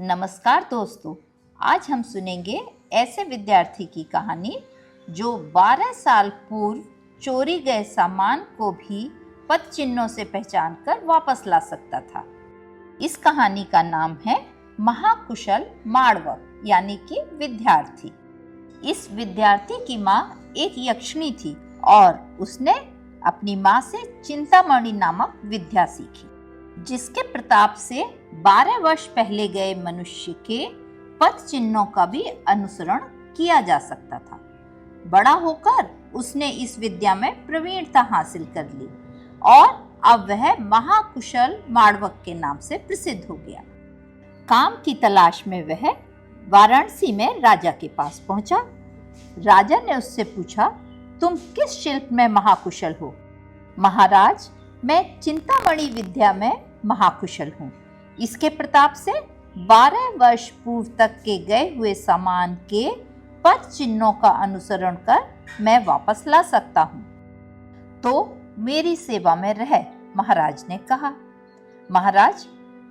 नमस्कार दोस्तों, आज हम सुनेंगे ऐसे विद्यार्थी की कहानी जो 12 साल पूर्व चोरी गए सामान को भी पद चिन्हों से पहचान कर वापस ला सकता था। इस कहानी का नाम है महाकुशल माड़वक यानी कि विद्यार्थी। इस विद्यार्थी की माँ एक यक्षिणी थी और उसने अपनी माँ से चिंतामणि नामक विद्या सीखी, जिसके प्रताप से 12 वर्ष पहले गए मनुष्य के पद चिन्हों का भी अनुसरण किया जा सकता था। बड़ा होकर उसने इस विद्या में प्रवीणता हासिल कर ली और अब वह महाकुशल माड़वक के नाम से प्रसिद्ध हो गया। काम की तलाश में वह वाराणसी में राजा के पास पहुंचा। राजा ने उससे पूछा, तुम किस शिल्प में महाकुशल हो? महाराज, मैं चिंतामणि विद्या में महाकुशल हूँ। इसके प्रताप से 12 वर्ष पूर्व तक के गए हुए सामान के पद चिन्हों का अनुसरण कर मैं वापस ला सकता हूँ। तो मेरी सेवा में रह, महाराज ने कहा। महाराज,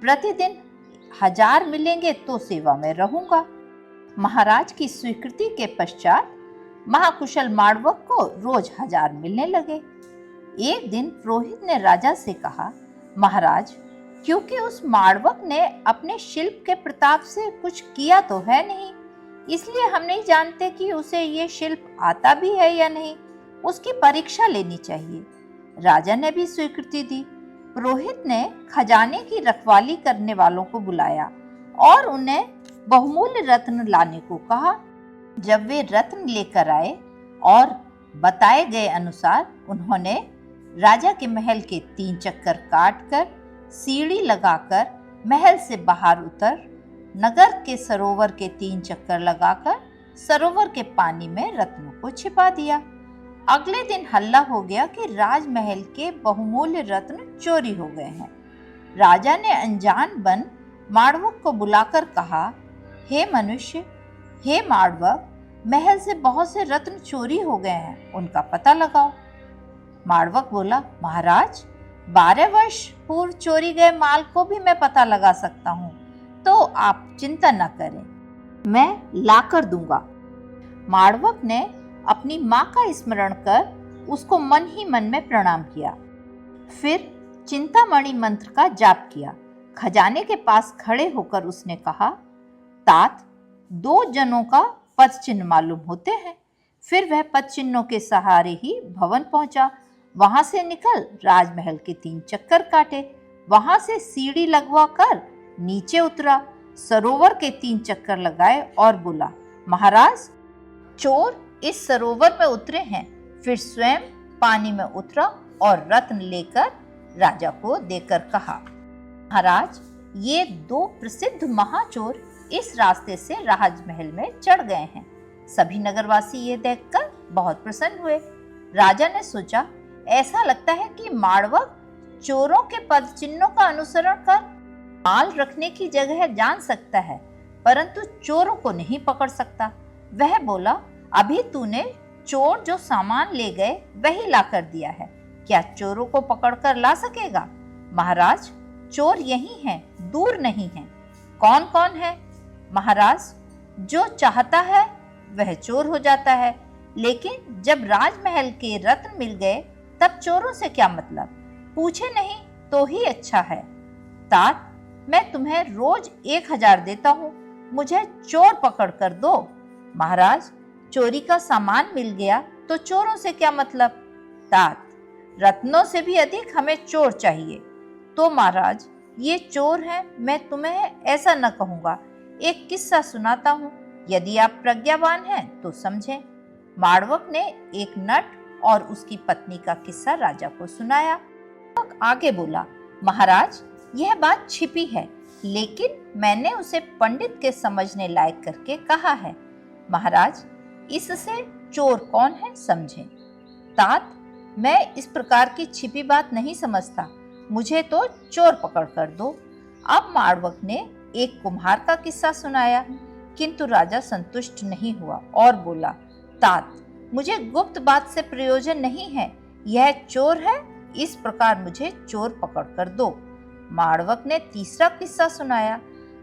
प्रतिदिन 1000 मिलेंगे तो सेवा में रहूंगा। महाराज की स्वीकृति के पश्चात महाकुशल माड़वक को रोज 1000 मिलने लगे। एक दिन पुरोहित ने राजा से कहा, महाराज, क्योंकि उस माड़वक ने अपने शिल्प के प्रताप से कुछ किया तो है नहीं, इसलिए हम नहीं जानते कि उसे ये शिल्प आता भी है या नहीं। उसकी परीक्षा लेनी चाहिए। राजा ने भी स्वीकृति दी। पुरोहित ने खजाने की रखवाली करने वालों को बुलाया और उन्हें बहुमूल्य रत्न लाने को कहा। जब वे रत्न लेकर आए और बताए गए अनुसार उन्होंने राजा के महल के 3 चक्कर काटकर, सीढ़ी लगाकर महल से बाहर उतर, नगर के सरोवर के 3 चक्कर लगाकर सरोवर के पानी में रत्नों को छिपा दिया। अगले दिन हल्ला हो गया कि राजमहल के बहुमूल्य रत्न चोरी हो गए हैं। राजा ने अनजान बन माड़वक को बुलाकर कहा, हे मनुष्य, हे माड़वक, महल से बहुत से रत्न चोरी हो गए हैं, उनका पता लगाओ। माड़वक बोला, महाराज, 12 वर्ष पूर्व चोरी गए माल को भी मैं पता लगा सकता हूँ, तो आप चिंता न करें, मैं लाकर दूंगा। माड़वक ने अपनी माँ का स्मरण कर उसको मन ही मन में प्रणाम किया। फिर चिंतामणि मंत्र का जाप किया। खजाने के पास खड़े होकर उसने कहा, तात, 2 जनों का पद चिन्ह मालूम होते हैं। फिर वह पद चिन्हों के सहारे ही भवन पहुंचा। वहां से निकल राजमहल के 3 चक्कर काटे, वहां से सीढ़ी लगवा कर नीचे उतरा, सरोवर के 3 चक्कर लगाए और बोला, महाराज, चोर इस सरोवर में उतरे हैं। फिर स्वयं पानी में उतरा और रत्न लेकर राजा को देकर कहा, महाराज, ये 2 प्रसिद्ध महाचोर इस रास्ते से राजमहल में चढ़ गए हैं। सभी नगरवासी ये देखकर बहुत प्रसन्न हुए। राजा ने सोचा, ऐसा लगता है कि माड़वक चोरों के पद चिन्हों का अनुसरण कर माल रखने की जगह जान सकता है, परंतु चोरों को नहीं पकड़ सकता। वह बोला, अभी तूने चोर जो सामान ले गए वही ला कर दिया है, क्या चोरों को पकड़कर ला सकेगा? महाराज, चोर यही हैं, दूर नहीं हैं। कौन कौन है? महाराज, जो चाहता है वह चोर हो जाता है, लेकिन जब राजमहल के रत्न मिल गए तब चोरों से क्या मतलब? पूछे नहीं तो ही अच्छा है। तात, मैं तुम्हें रोज 1000 देता हूँ, मुझे चोर पकड़ कर दो। महाराज, चोरी का सामान मिल गया तो चोरों से क्या मतलब? तात, रत्नों से भी अधिक हमें चोर चाहिए। तो महाराज, ये चोर हैं, मैं तुम्हें ऐसा न कहूँगा। एक किस्सा सुनाता हूँ, यदि आप प्रज्ञावान हैं तो समझें। माड़वक ने एक नट और उसकी पत्नी का किस्सा राजा को सुनाया। आगे बोला, महाराज, यह बात छिपी है, लेकिन मैंने उसे पंडित के समझने लायक करके कहा है। महाराज, इससे चोर कौन है समझें। तात, मैं इस प्रकार की छिपी बात नहीं समझता, मुझे तो चोर पकड़ कर दो। अब माड़वक ने एक कुम्हार का किस्सा सुनाया, किंतु राजा संतुष्ट नहीं हुआ और बोला, तात, मुझे गुप्त बात से प्रयोजन नहीं है, यह चोर है, इस प्रकार मुझे चोर पकड़ कर दो। माड़वक ने तीसरा किस्सा सुनाया,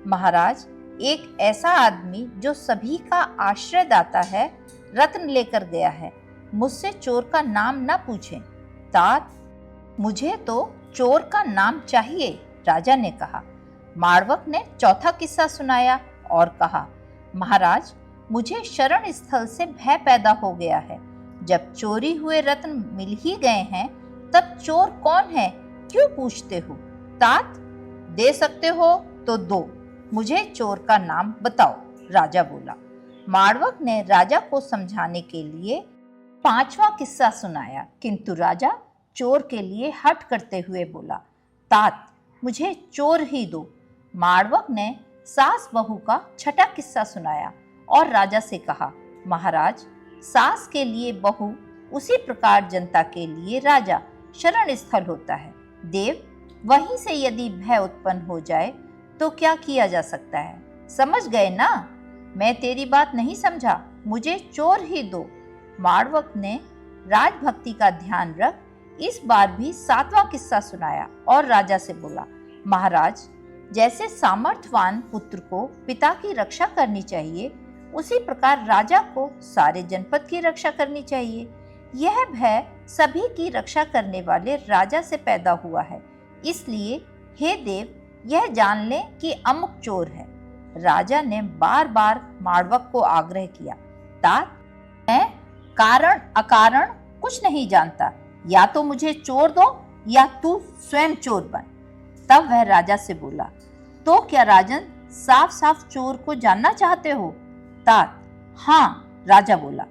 महाराज, एक ऐसा आदमी जो सभी का आश्रयदाता है रत्न लेकर गया है। मुझसे चोर का नाम न पूछें। तात, मुझे तो चोर का नाम चाहिए, राजा ने कहा। माड़वक ने चौथा किस्सा सुनाया और कहा, महाराज, मुझे शरण स्थल से भय पैदा हो गया है। जब चोरी हुए रत्न मिल ही गए हैं, तब चोर कौन है क्यों पूछते हो? तात, दे सकते हो तो दो, मुझे चोर का नाम बताओ, राजा बोला। माड़वक ने राजा को समझाने के लिए पांचवा किस्सा सुनाया, किंतु राजा चोर के लिए हट करते हुए बोला, तात, मुझे चोर ही दो। माड़वक ने सास बहू का छठा किस्सा सुनाया और राजा से कहा, महाराज, सास के लिए बहू उसी प्रकार जनता के लिए राजा शरण स्थल होता है। देव, वहीं से यदि भय उत्पन्न हो जाए तो क्या किया जा सकता है? समझ गए ना? मैं तेरी बात नहीं समझा, मुझे चोर ही दो। माड़वक ने राजभक्ति का ध्यान रख इस बार भी सातवां किस्सा सुनाया और राजा से बोला, महाराज, जैसे सामर्थ्यवान पुत्र को पिता की रक्षा करनी चाहिए, उसी प्रकार राजा को सारे जनपद की रक्षा करनी चाहिए। यह भय सभी की रक्षा करने वाले राजा से पैदा हुआ है, इसलिए हे देव, यह जान लें कि अमुक चोर है। राजा ने बार बार माड़वक को आग्रह किया, तात, मैं कारण अकारण कुछ नहीं जानता, या तो मुझे चोर दो या तू स्वयं चोर बन। तब वह राजा से बोला, तो क्या राजन साफ साफ चोर को जानना चाहते हो? तात, हाँ, राजा बोला।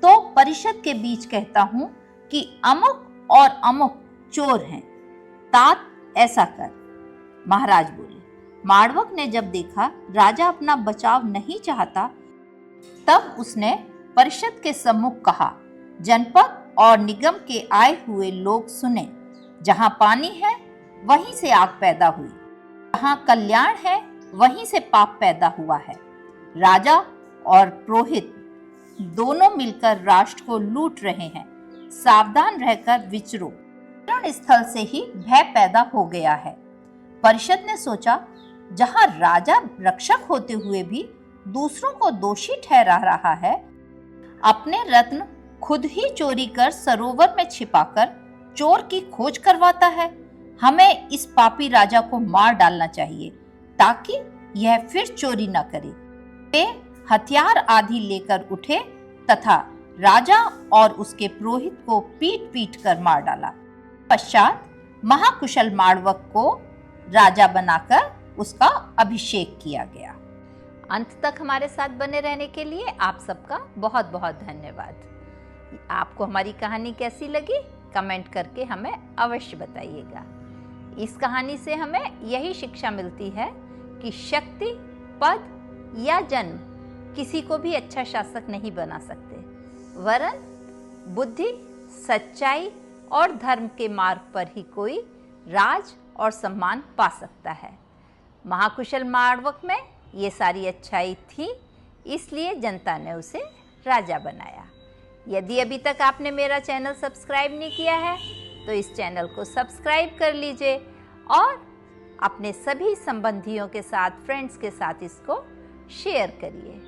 तो परिषद के बीच कहता हूं कि अमुक और अमुक चोर हैं। तात, ऐसा कर, महाराज बोले। माड़वक ने जब देखा राजा अपना बचाव नहीं चाहता, तब उसने परिषद के सम्मुख कहा, जनपद और निगम के आए हुए लोग सुने, जहां पानी है वहीं से आग पैदा हुई, जहां कल्याण है वहीं से पाप पैदा हुआ है। राजा और पुरोहित दोनों मिलकर राष्ट्र को लूट रहे हैं। सावधान रहकर विचरो, शरण स्थल से ही भय पैदा हो गया है। परिषद ने सोचा, जहां राजा रक्षक होते हुए भी दूसरों को दोषी ठहरा रहा है, अपने रत्न खुद ही चोरी कर सरोवर में छिपाकर चोर की खोज करवाता है। हमें इस पापी राजा को मार डालना चाहिए ताकि यह फिर चोरी न करे। वे हथियार आदि लेकर उठे तथा राजा और उसके पुरोहित को पीट पीट कर मार डाला। पश्चात महाकुशल माड़वक को राजा बनाकर उसका अभिषेक किया गया। अंत तक हमारे साथ बने रहने के लिए आप सबका बहुत बहुत धन्यवाद। आपको हमारी कहानी कैसी लगी, कमेंट करके हमें अवश्य बताइएगा। इस कहानी से हमें यही शिक्षा मिलती है कि शक्ति, पद या जन्म किसी को भी अच्छा शासक नहीं बना सकते, वरन बुद्धि, सच्चाई और धर्म के मार्ग पर ही कोई राज और सम्मान पा सकता है। महाकुशल माड़वक में ये सारी अच्छाई थी, इसलिए जनता ने उसे राजा बनाया। यदि अभी तक आपने मेरा चैनल सब्सक्राइब नहीं किया है तो इस चैनल को सब्सक्राइब कर लीजिए और अपने सभी संबंधियों के साथ, फ्रेंड्स के साथ इसको शेयर करिए।